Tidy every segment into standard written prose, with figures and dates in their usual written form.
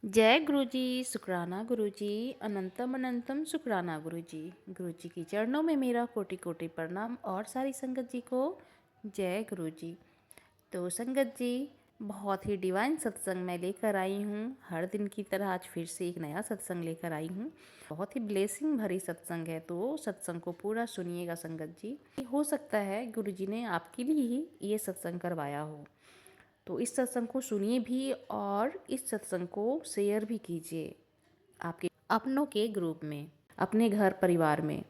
जय गुरु जी, शुक्राना गुरु जी, अनंतम अनंतम शुक्राना गुरु जी। गुरु जी के चरणों में मेरा कोटि कोटि प्रणाम और सारी संगत जी को जय गुरु जी। तो संगत जी, बहुत ही डिवाइन सत्संग मैं लेकर आई हूँ। हर दिन की तरह आज फिर से एक नया सत्संग लेकर आई हूँ। बहुत ही ब्लेसिंग भरी सत्संग है, तो सत्संग को पूरा सुनिएगा संगत जी। हो सकता है गुरु जी ने आपके लिए ही ये सत्संग करवाया हो, तो इस सत्संग को सुनिए भी और इस सत्संग को शेयर भी कीजिए आपके अपनों के ग्रुप में, अपने घर परिवार में।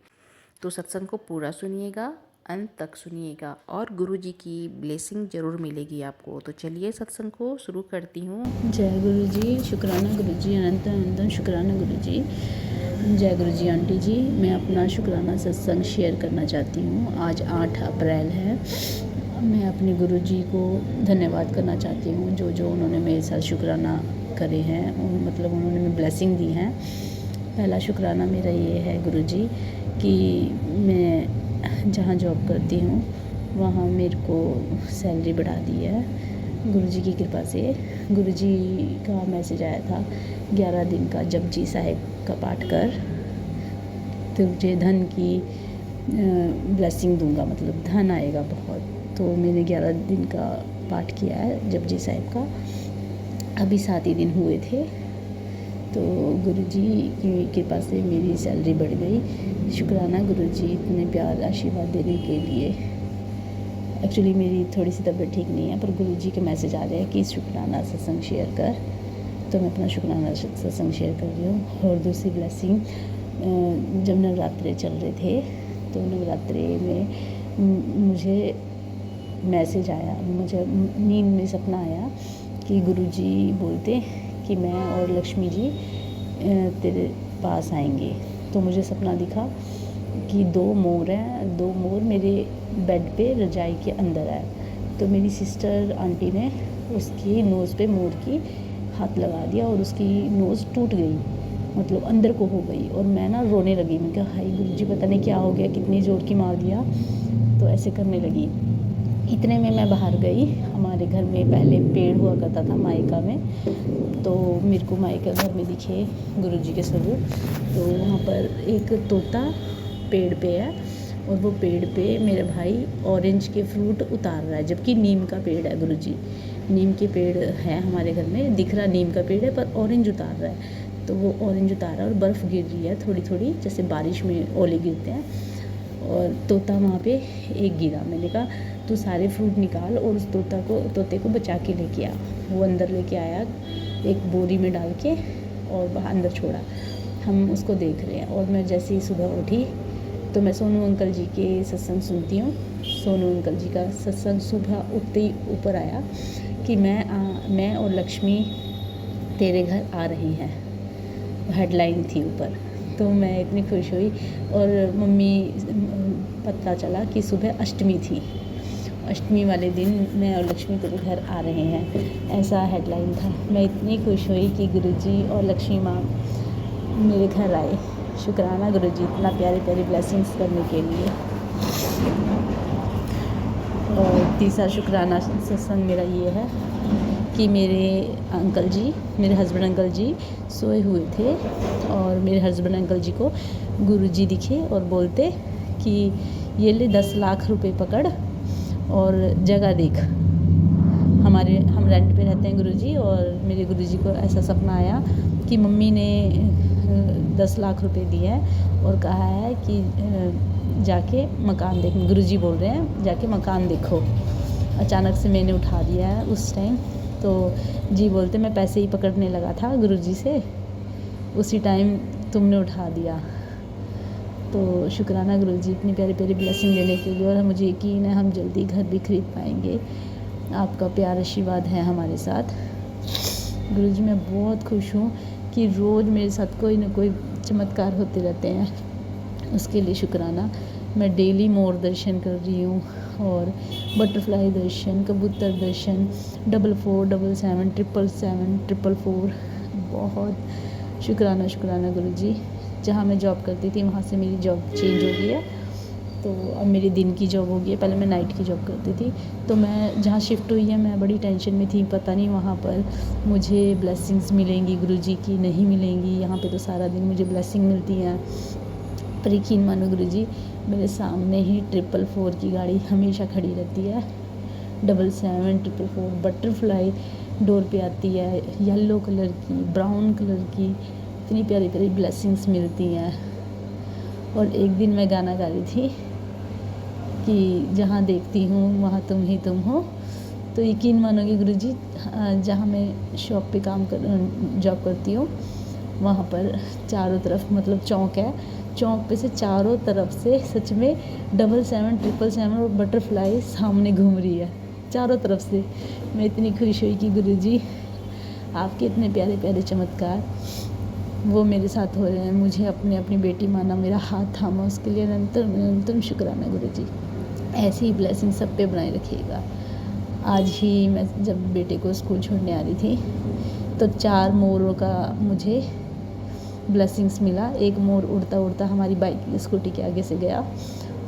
तो सत्संग को पूरा सुनिएगा, अंत तक सुनिएगा और गुरु जी की ब्लेसिंग ज़रूर मिलेगी आपको। तो चलिए सत्संग को शुरू करती हूँ। जय गुरु जी, शुक्राना गुरु जी, अनंत अनंत शुक्राना गुरु जी। जय गुरु जी आंटी जी, मैं अपना शुक्राना सत्संग शेयर करना चाहती हूँ। आज 8 अप्रैल है। मैं अपने गुरु जी को धन्यवाद करना चाहती हूँ जो जो उन्होंने मेरे साथ शुक्राना करे हैं, मतलब उन्होंने मैं ब्लेसिंग दी हैं। पहला शुक्राना मेरा ये है गुरु जी कि मैं जहाँ जॉब करती हूँ वहाँ मेरे को सैलरी बढ़ा दी है गुरु जी की कृपा से। गुरु जी का मैसेज आया था 11 दिन का जपजी साहिब का पाठ कर, तुझे धन की ब्लेसिंग दूंगा, मतलब धन आएगा बहुत। तो मैंने 11 दिन का पाठ किया है जपजी साहिब का। अभी 7 ही दिन हुए थे, तो गुरु जी की कृपा से मेरी सैलरी बढ़ गई। शुक्राना गुरु जी इतने प्यार आशीर्वाद देने के लिए। एक्चुअली मेरी थोड़ी सी तबीयत ठीक नहीं है, पर गुरु जी के मैसेज आ रहे हैं कि शुक्राना सत्संग शेयर कर, तो मैं अपना शुक्राना सत्संग शेयर कर रही हूँ। और दूसरी ब्लेसिंग, जब नवरात्रे चल रहे थे तो नवरात्रे में मुझे मैसेज आया, मुझे नींद में सपना आया कि गुरु जी बोलते कि मैं और लक्ष्मी जी तेरे पास आएंगे। तो मुझे सपना दिखा कि 2 मोर हैं, 2 मोर मेरे बेड पे रजाई के अंदर है। तो मेरी सिस्टर आंटी ने उसकी नोज़ पे मोर की हाथ लगा दिया और उसकी नोज़ टूट गई, मतलब अंदर को हो गई। और मैं ना रोने लगी। मैं कहा हाय गुरु जी, पता नहीं क्या हो गया, कितनी ज़ोर की मार दिया। तो ऐसे करने लगी। इतने में मैं बाहर गई। हमारे घर में पहले पेड़ हुआ करता था मायका में, तो मेरे को मायका घर में दिखे गुरु जी के स्वरूप। तो वहाँ पर एक तोता पेड़ पे है और वो पेड़ पे मेरा भाई ऑरेंज के फ्रूट उतार रहा है, जबकि नीम का पेड़ है। गुरु जी, नीम के पेड़ है हमारे घर में, दिख रहा नीम का पेड़ है पर ऑरेंज उतार रहा है। तो वो ऑरेंज उतार रहा है और बर्फ़ गिर रही है थोड़ी थोड़ी, जैसे बारिश में ओले गिरते हैं। और तोता वहाँ पे एक गिरा। मैंने कहा तू सारे फ्रूट निकाल और उस तोते को बचा के लेके आ। वो अंदर लेके आया, एक बोरी में डाल के और बाहर अंदर छोड़ा। हम उसको देख रहे हैं। और मैं जैसे ही सुबह उठी तो मैं सोनू अंकल जी के सत्संग सुनती हूँ। सोनू अंकल जी का सत्संग सुबह उठते ही ऊपर आया कि मैं और लक्ष्मी तेरे घर आ रही हैं, हेडलाइन थी ऊपर। तो मैं इतनी खुश हुई। और मम्मी पता चला कि सुबह अष्टमी थी, अष्टमी वाले दिन मैं और लक्ष्मी तेरे घर आ रहे हैं, ऐसा हेडलाइन था। मैं इतनी खुश हुई कि गुरुजी और लक्ष्मी माँ मेरे घर आए। शुक्राना गुरुजी इतना प्यारी प्यारी ब्लेसिंग्स करने के लिए। और तीसरा शुक्राना सत्संग मेरा ये है कि मेरे अंकल जी, मेरे हस्बैंड अंकल जी सोए हुए थे और मेरे हस्बैंड अंकल जी को गुरुजी दिखे और बोलते कि ये ले 10 लाख रुपए पकड़ और जगह देख। हम रेंट पे रहते हैं गुरुजी, और मेरे गुरुजी को ऐसा सपना आया कि मम्मी ने 10 लाख रुपए दिए हैं और कहा है कि जाके मकान देख। गुरुजी बोल रहे हैं जाके मकान देखो। अचानक से मैंने उठा दिया है उस टाइम। तो जी बोलते मैं पैसे ही पकड़ने लगा था गुरुजी से, उसी टाइम तुमने उठा दिया। तो शुक्राना गुरुजी इतनी प्यारी प्यारी ब्लेसिंग देने के लिए। और मुझे यकीन है हम जल्दी घर भी खरीद पाएंगे। आपका प्यार आशीर्वाद है हमारे साथ गुरुजी। मैं बहुत खुश हूँ कि रोज़ मेरे साथ कोई ना कोई चमत्कार होते रहते हैं, उसके लिए शुक्राना। मैं डेली मोर दर्शन कर रही हूँ और बटरफ्लाई दर्शन, कबूतर दर्शन, 44 77 777 444। बहुत शुक्राना शुक्राना गुरुजी। जहाँ मैं जॉब करती थी वहाँ से मेरी जॉब चेंज हो गई है तो अब मेरी दिन की जॉब हो गई है, पहले मैं नाइट की जॉब करती थी। तो मैं जहाँ शिफ्ट हुई है मैं बड़ी टेंशन में थी, पता नहीं वहाँ पर मुझे ब्लेसिंग्स मिलेंगी गुरुजी की, नहीं मिलेंगी। यहाँ पे तो सारा दिन मुझे ब्लेसिंग मिलती हैं। पर यकीन मानो गुरुजी, मेरे सामने ही 444 की गाड़ी हमेशा खड़ी रहती है। 77 444 बटरफ्लाई डोर पे आती है, येलो कलर की, ब्राउन कलर की, इतनी प्यारी प्यारी ब्लेसिंग्स मिलती हैं। और एक दिन मैं गाना गा रही थी कि जहाँ देखती हूँ वहाँ तुम ही तुम हो। तो यकीन मानोगे गुरुजी, जहाँ मैं शॉप पे जॉब करती हूँ वहाँ पर चारों तरफ मतलब चौक है, चौक पे से चारों तरफ से सच में 77 777 और बटरफ्लाई सामने घूम रही है चारों तरफ से। मैं इतनी खुश हुई कि गुरुजी आपके इतने प्यारे प्यारे चमत्कार वो मेरे साथ हो रहे हैं। मुझे अपनी बेटी माना, मेरा हाथ थामा, उसके लिए निरंतर शुक्राना गुरुजी। ऐसी ही ब्लेसिंग सब पे बनाए रखिएगा। आज ही मैं जब बेटे को स्कूल छोड़ने आ रही थी तो 4 मोरों का मुझे ब्लेसिंग्स मिला। एक मोर उड़ता उड़ता हमारी बाइक स्कूटी के आगे से गया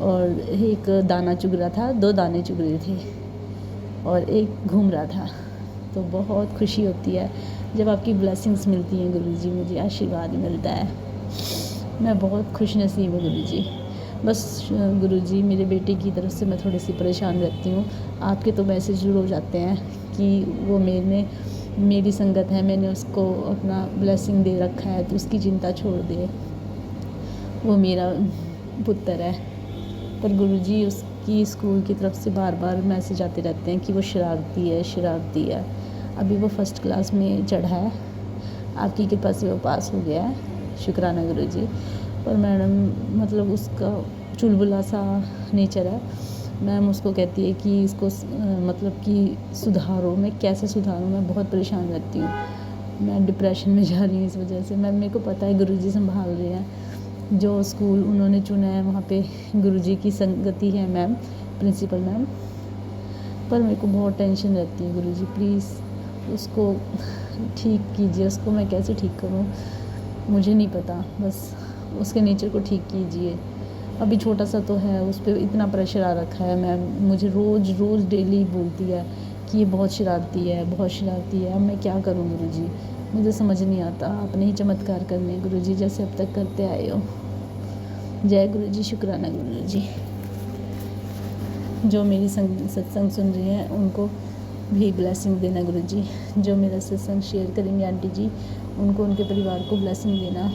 और एक दाना चुग रहा था, 2 दाने चुग रहे थे और एक घूम रहा था। तो बहुत खुशी होती है जब आपकी ब्लेसिंग्स मिलती हैं गुरुजी, मुझे आशीर्वाद मिलता है। मैं बहुत खुश नसीब हूँ गुरुजी। बस गुरुजी मेरे बेटे की तरफ से मैं थोड़ी सी परेशान रहती हूँ। आपके तो मैसेज रोज़ जाते हैं कि वो मेरी संगत है, मैंने उसको अपना ब्लेसिंग दे रखा है तो उसकी चिंता छोड़ दे, वो मेरा पुत्र है। पर गुरुजी उसकी स्कूल की तरफ से बार बार मैसेज आते रहते हैं कि वो शरारती है। अभी वो फर्स्ट क्लास में चढ़ा है, आपकी कृपा से वो पास हो गया है, शुक्राना गुरुजी। पर मैडम मतलब उसका चुलबुला सा नेचर है। मैम उसको कहती है कि इसको मतलब कि सुधारो। मैं कैसे सुधारूँ, मैं बहुत परेशान रहती हूँ। मैं डिप्रेशन में जा रही हूँ इस वजह से। मैम मेरे को पता है गुरुजी संभाल रहे हैं। जो स्कूल उन्होंने चुना है वहाँ पे गुरुजी की संगति है मैम, प्रिंसिपल मैम। पर मेरे को बहुत टेंशन रहती है गुरुजी, प्लीज़ उसको ठीक कीजिए। उसको मैं कैसे ठीक करूँ मुझे नहीं पता, बस उसके नेचर को ठीक कीजिए। अभी छोटा सा तो है, उस पर इतना प्रेशर आ रखा है। मैम मुझे रोज़ डेली बोलती है कि ये बहुत शरारती है, बहुत शरारती है। अब मैं क्या करूँ गुरुजी, मुझे समझ नहीं आता। अपने ही चमत्कार करने गुरुजी जैसे अब तक करते आए हो। जय गुरुजी, शुक्राना गुरुजी। जो मेरी सत्संग सुन रही हैं उनको भी ब्लेसिंग देना गुरुजी। जो मेरा सत्संग शेयर करेंगे आंटी जी, उनको उनके परिवार को ब्लेसिंग देना।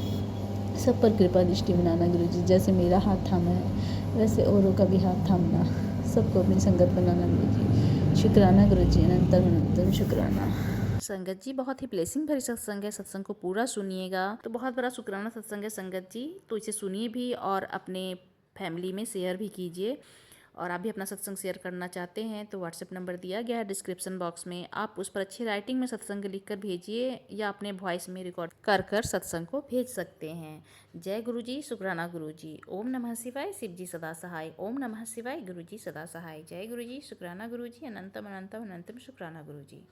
सब पर कृपा दृष्टि बनाना गुरुजी। जैसे मेरा हाथ थामा है वैसे औरों का भी हाथ थामना, सबको अपनी संगत बनाना गुरुजी। शुक्राना गुरुजी, अनंतम शुक्राना। संगत जी बहुत ही ब्लेसिंग भरी सत्संग है, सत्संग को पूरा सुनिएगा। तो बहुत बड़ा शुक्राना सत्संग है संगत जी, तो इसे सुनिए भी और अपने फैमिली में शेयर भी कीजिए। और आप भी अपना सत्संग शेयर करना चाहते हैं तो व्हाट्सएप नंबर दिया गया है डिस्क्रिप्शन बॉक्स में, आप उस पर अच्छी राइटिंग में सत्संग लिखकर भेजिए या अपने वॉइस में रिकॉर्ड कर सत्संग को भेज सकते हैं। जय गुरुजी, शुक्राना गुरुजी। ओम नमः शिवाय, शिव जी सदा सहाय। ओम नमः शिवाय, गुरुजी सदा सहाय। जय गुरुजी, शुक्राना गुरुजी। अनंतम अनंतम अनंतम शुक्राना गुरुजी।